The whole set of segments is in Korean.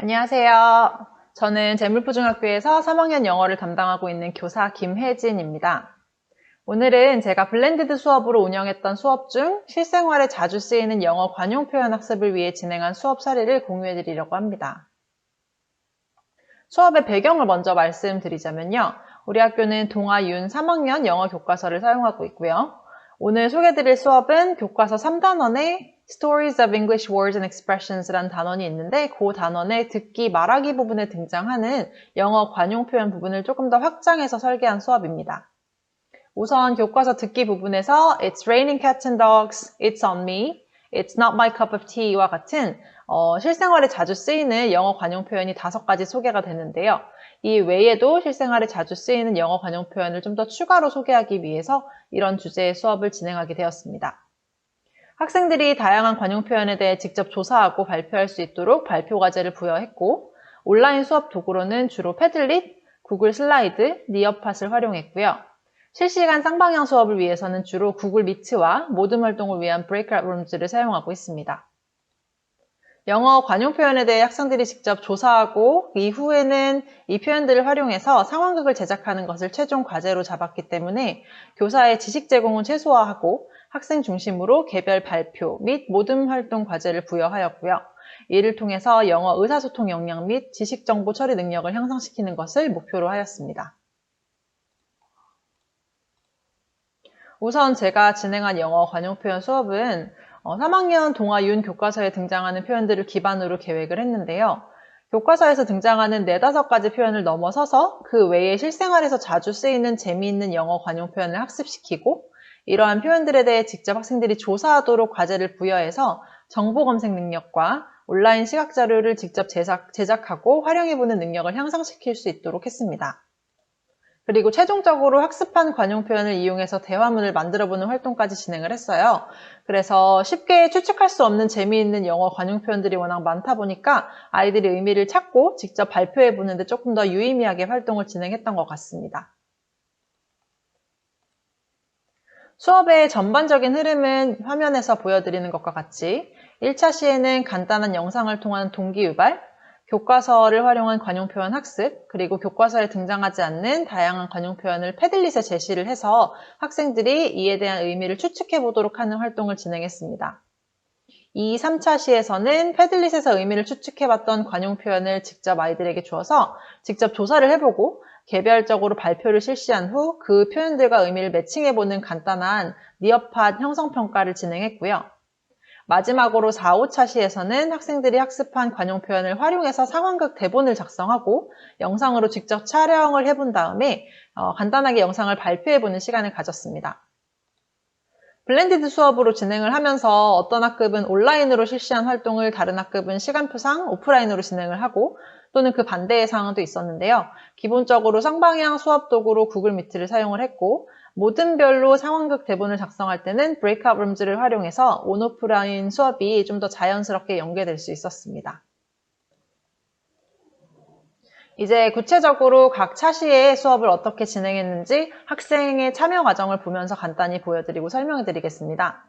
안녕하세요. 저는 재물포중학교에서 3학년 영어를 담당하고 있는 교사 김혜진입니다. 오늘은 제가 블렌디드 수업으로 운영했던 수업 중 실생활에 자주 쓰이는 영어 관용 표현 학습을 위해 진행한 수업 사례를 공유해 드리려고 합니다. 수업의 배경을 먼저 말씀드리자면요. 우리 학교는 동아윤 3학년 영어 교과서를 사용하고 있고요. 오늘 소개해 드릴 수업은 교과서 3단원에 Stories of English Words and Expressions라는 단원이 있는데 그 단원의 듣기, 말하기 부분에 등장하는 영어 관용 표현 부분을 조금 더 확장해서 설계한 수업입니다. 우선 교과서 듣기 부분에서 It's raining cats and dogs, It's on me, It's not my cup of tea와 같은 실생활에 자주 쓰이는 영어 관용 표현이 5가지 소개가 되는데요. 이 외에도 실생활에 자주 쓰이는 영어 관용 표현을 좀 더 추가로 소개하기 위해서 이런 주제의 수업을 진행하게 되었습니다. 학생들이 다양한 관용 표현에 대해 직접 조사하고 발표할 수 있도록 발표 과제를 부여했고, 온라인 수업 도구로는 주로 패들릿, 구글 슬라이드, 니어팟을 활용했고요. 실시간 쌍방향 수업을 위해서는 주로 구글 미트와 모든 활동을 위한 브레이크아웃 룸즈를 사용하고 있습니다. 영어 관용 표현에 대해 학생들이 직접 조사하고 이후에는 이 표현들을 활용해서 상황극을 제작하는 것을 최종 과제로 잡았기 때문에 교사의 지식 제공은 최소화하고 학생 중심으로 개별 발표 및 모든 활동 과제를 부여하였고요. 이를 통해서 영어 의사소통 역량 및 지식 정보 처리 능력을 향상시키는 것을 목표로 하였습니다. 우선 제가 진행한 영어 관용 표현 수업은 3학년 동아윤 교과서에 등장하는 표현들을 기반으로 계획을 했는데요. 교과서에서 등장하는 4-5가지 표현을 넘어서서 그 외에 실생활에서 자주 쓰이는 재미있는 영어 관용 표현을 학습시키고 이러한 표현들에 대해 직접 학생들이 조사하도록 과제를 부여해서 정보 검색 능력과 온라인 시각 자료를 직접 제작하고 활용해보는 능력을 향상시킬 수 있도록 했습니다. 그리고 최종적으로 학습한 관용 표현을 이용해서 대화문을 만들어보는 활동까지 진행을 했어요. 그래서 쉽게 추측할 수 없는 재미있는 영어 관용 표현들이 워낙 많다 보니까 아이들이 의미를 찾고 직접 발표해보는데 조금 더 유의미하게 활동을 진행했던 것 같습니다. 수업의 전반적인 흐름은 화면에서 보여드리는 것과 같이 1차 시에는 간단한 영상을 통한 동기유발, 교과서를 활용한 관용 표현 학습, 그리고 교과서에 등장하지 않는 다양한 관용 표현을 패들릿에 제시를 해서 학생들이 이에 대한 의미를 추측해 보도록 하는 활동을 진행했습니다. 이 3차 시에서는 패들릿에서 의미를 추측해봤던 관용 표현을 직접 아이들에게 주어서 직접 조사를 해보고 개별적으로 발표를 실시한 후 그 표현들과 의미를 매칭해보는 간단한 니어팟 형성평가를 진행했고요. 마지막으로 4, 5차 시에서는 학생들이 학습한 관용 표현을 활용해서 상황극 대본을 작성하고 영상으로 직접 촬영을 해본 다음에 간단하게 영상을 발표해보는 시간을 가졌습니다. 블렌디드 수업으로 진행을 하면서 어떤 학급은 온라인으로 실시한 활동을 다른 학급은 시간표상 오프라인으로 진행을 하고 또는 그 반대의 상황도 있었는데요. 기본적으로 쌍방향 수업 도구로 구글 미트를 사용을 했고 모든 별로 상황극 대본을 작성할 때는 브레이크아웃 룸즈를 활용해서 온오프라인 수업이 좀 더 자연스럽게 연계될 수 있었습니다. 이제 구체적으로 각 차시의 수업을 어떻게 진행했는지 학생의 참여 과정을 보면서 간단히 보여드리고 설명해 드리겠습니다.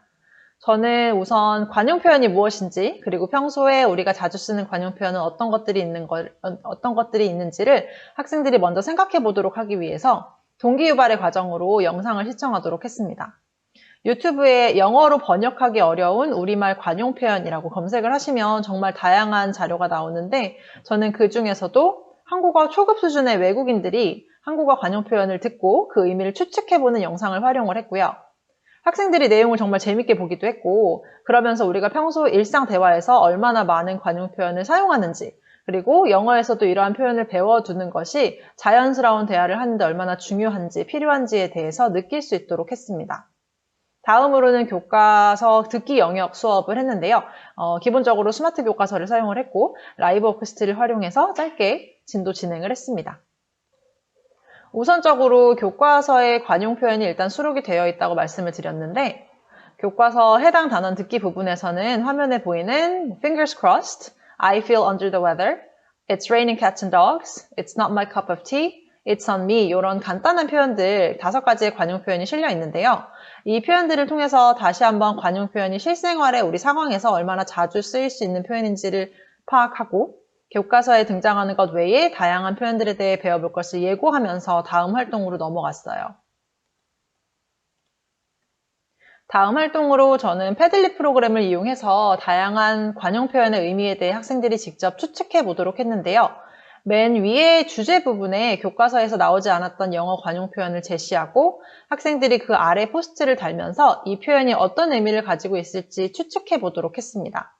저는 우선 관용 표현이 무엇인지 그리고 평소에 우리가 자주 쓰는 관용 표현은 어떤 것들이 있는지를 학생들이 먼저 생각해 보도록 하기 위해서 동기유발의 과정으로 영상을 시청하도록 했습니다. 유튜브에 영어로 번역하기 어려운 우리말 관용 표현이라고 검색을 하시면 정말 다양한 자료가 나오는데 저는 그 중에서도 한국어 초급 수준의 외국인들이 한국어 관용 표현을 듣고 그 의미를 추측해보는 영상을 활용을 했고요. 학생들이 내용을 정말 재밌게 보기도 했고 그러면서 우리가 평소 일상 대화에서 얼마나 많은 관용 표현을 사용하는지 그리고 영어에서도 이러한 표현을 배워두는 것이 자연스러운 대화를 하는데 얼마나 중요한지 필요한지에 대해서 느낄 수 있도록 했습니다. 다음으로는 교과서 듣기 영역 수업을 했는데요. 기본적으로 스마트 교과서를 사용을 했고 라이브 오크스트를 활용해서 짧게 진도 진행을 했습니다. 우선적으로 교과서의 관용 표현이 일단 수록이 되어 있다고 말씀을 드렸는데 교과서 해당 단원 듣기 부분에서는 화면에 보이는 fingers crossed, I feel under the weather, it's raining cats and dogs, it's not my cup of tea, it's on me 이런 간단한 표현들 5가지의 관용 표현이 실려 있는데요. 이 표현들을 통해서 다시 한번 관용 표현이 실생활에 우리 상황에서 얼마나 자주 쓰일 수 있는 표현인지를 파악하고 교과서에 등장하는 것 외에 다양한 표현들에 대해 배워볼 것을 예고하면서 다음 활동으로 넘어갔어요. 다음 활동으로 저는 패들릿 프로그램을 이용해서 다양한 관용 표현의 의미에 대해 학생들이 직접 추측해 보도록 했는데요. 맨 위에 주제 부분에 교과서에서 나오지 않았던 영어 관용 표현을 제시하고 학생들이 그 아래 포스트를 달면서 이 표현이 어떤 의미를 가지고 있을지 추측해 보도록 했습니다.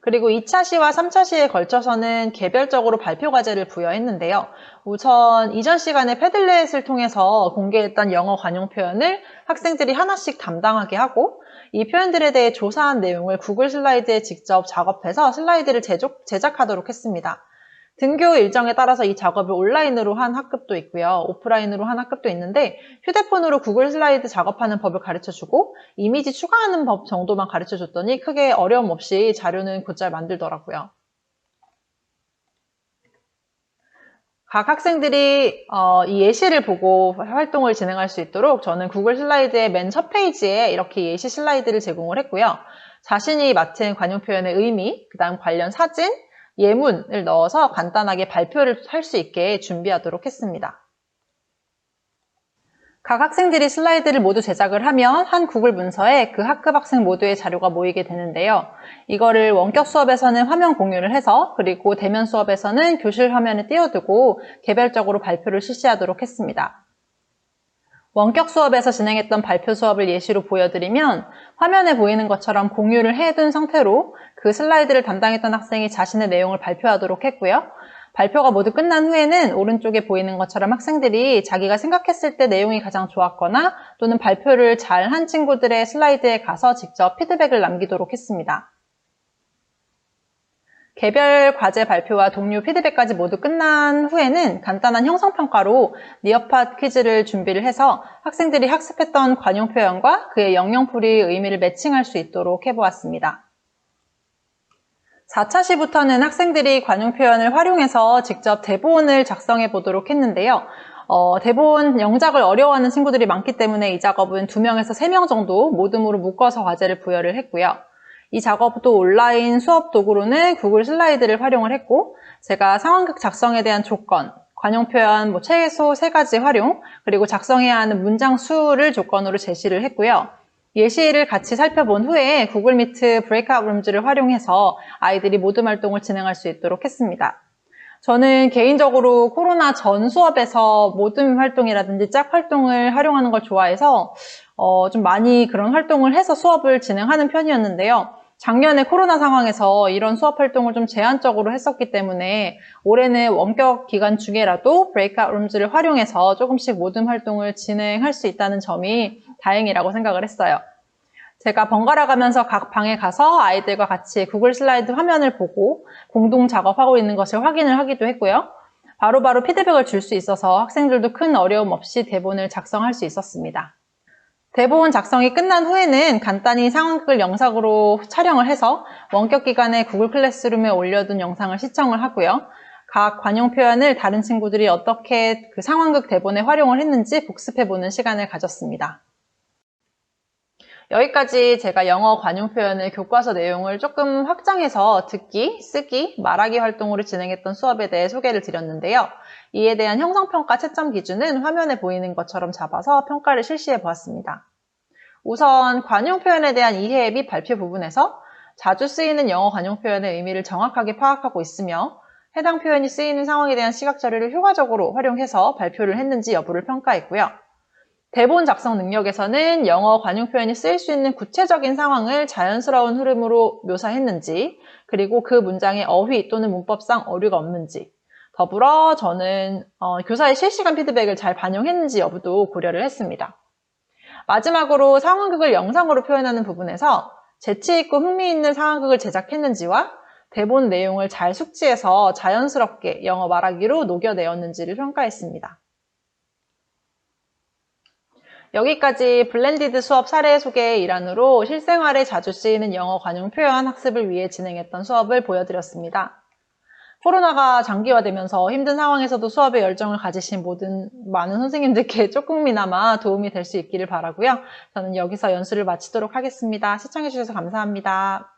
그리고 2차 시와 3차 시에 걸쳐서는 개별적으로 발표 과제를 부여했는데요. 우선 이전 시간에 패들렛을 통해서 공개했던 영어 관용 표현을 학생들이 하나씩 담당하게 하고 이 표현들에 대해 조사한 내용을 구글 슬라이드에 직접 작업해서 슬라이드를 제작하도록 했습니다. 등교 일정에 따라서 이 작업을 온라인으로 한 학급도 있고요. 오프라인으로 한 학급도 있는데 휴대폰으로 구글 슬라이드 작업하는 법을 가르쳐주고 이미지 추가하는 법 정도만 가르쳐줬더니 크게 어려움 없이 자료는 곧잘 만들더라고요. 각 학생들이 이 예시를 보고 활동을 진행할 수 있도록 저는 구글 슬라이드의 맨 첫 페이지에 이렇게 예시 슬라이드를 제공을 했고요. 자신이 맡은 관용 표현의 의미, 그 다음 관련 사진, 예문을 넣어서 간단하게 발표를 할 수 있게 준비하도록 했습니다. 각 학생들이 슬라이드를 모두 제작을 하면 한 구글 문서에 그 학급 학생 모두의 자료가 모이게 되는데요. 이거를 원격 수업에서는 화면 공유를 해서 그리고 대면 수업에서는 교실 화면에 띄워두고 개별적으로 발표를 실시하도록 했습니다. 원격 수업에서 진행했던 발표 수업을 예시로 보여드리면 화면에 보이는 것처럼 공유를 해둔 상태로 그 슬라이드를 담당했던 학생이 자신의 내용을 발표하도록 했고요. 발표가 모두 끝난 후에는 오른쪽에 보이는 것처럼 학생들이 자기가 생각했을 때 내용이 가장 좋았거나 또는 발표를 잘한 친구들의 슬라이드에 가서 직접 피드백을 남기도록 했습니다. 개별 과제 발표와 동료 피드백까지 모두 끝난 후에는 간단한 형성평가로 니어팟 퀴즈를 준비를 해서 학생들이 학습했던 관용 표현과 그의 영영풀이의 의미를 매칭할 수 있도록 해보았습니다. 4차 시부터는 학생들이 관용 표현을 활용해서 직접 대본을 작성해 보도록 했는데요. 대본 영작을 어려워하는 친구들이 많기 때문에 이 작업은 2명에서 3명 정도 모둠으로 묶어서 과제를 부여를 했고요. 이 작업도 온라인 수업 도구로는 구글 슬라이드를 활용을 했고 제가 상황극 작성에 대한 조건, 관용 표현 최소 3가지 활용, 그리고 작성해야 하는 문장 수를 조건으로 제시를 했고요. 예시를 같이 살펴본 후에 구글 미트 브레이크아웃 룸즈를 활용해서 아이들이 모둠 활동을 진행할 수 있도록 했습니다. 저는 개인적으로 코로나 전 수업에서 모둠 활동이라든지 짝 활동을 활용하는 걸 좋아해서 좀 많이 그런 활동을 해서 수업을 진행하는 편이었는데요. 작년에 코로나 상황에서 이런 수업 활동을 좀 제한적으로 했었기 때문에 올해는 원격 기간 중에라도 브레이크아웃 룸즈를 활용해서 조금씩 모둠 활동을 진행할 수 있다는 점이 다행이라고 생각을 했어요. 제가 번갈아 가면서 각 방에 가서 아이들과 같이 구글 슬라이드 화면을 보고 공동 작업하고 있는 것을 확인을 하기도 했고요. 바로바로 피드백을 줄 수 있어서 학생들도 큰 어려움 없이 대본을 작성할 수 있었습니다. 대본 작성이 끝난 후에는 간단히 상황극을 영상으로 촬영을 해서 원격 기간에 구글 클래스룸에 올려둔 영상을 시청을 하고요. 각 관용 표현을 다른 친구들이 어떻게 그 상황극 대본에 활용을 했는지 복습해보는 시간을 가졌습니다. 여기까지 제가 영어 관용 표현의 교과서 내용을 조금 확장해서 듣기, 쓰기, 말하기 활동으로 진행했던 수업에 대해 소개를 드렸는데요. 이에 대한 형성평가 채점 기준은 화면에 보이는 것처럼 잡아서 평가를 실시해 보았습니다. 우선 관용 표현에 대한 이해 및 발표 부분에서 자주 쓰이는 영어 관용 표현의 의미를 정확하게 파악하고 있으며 해당 표현이 쓰이는 상황에 대한 시각 자료를 효과적으로 활용해서 발표를 했는지 여부를 평가했고요. 대본 작성 능력에서는 영어 관용 표현이 쓰일 수 있는 구체적인 상황을 자연스러운 흐름으로 묘사했는지, 그리고 그 문장에 어휘 또는 문법상 어류가 없는지, 더불어 저는 교사의 실시간 피드백을 잘 반영했는지 여부도 고려를 했습니다. 마지막으로 상황극을 영상으로 표현하는 부분에서 재치있고 흥미있는 상황극을 제작했는지와 대본 내용을 잘 숙지해서 자연스럽게 영어 말하기로 녹여내었는지를 평가했습니다. 여기까지 블렌디드 수업 사례 소개 일환으로 실생활에 자주 쓰이는 영어 관용 표현 학습을 위해 진행했던 수업을 보여드렸습니다. 코로나가 장기화되면서 힘든 상황에서도 수업에 열정을 가지신 많은 선생님들께 조금이나마 도움이 될 수 있기를 바라고요. 저는 여기서 연수를 마치도록 하겠습니다. 시청해주셔서 감사합니다.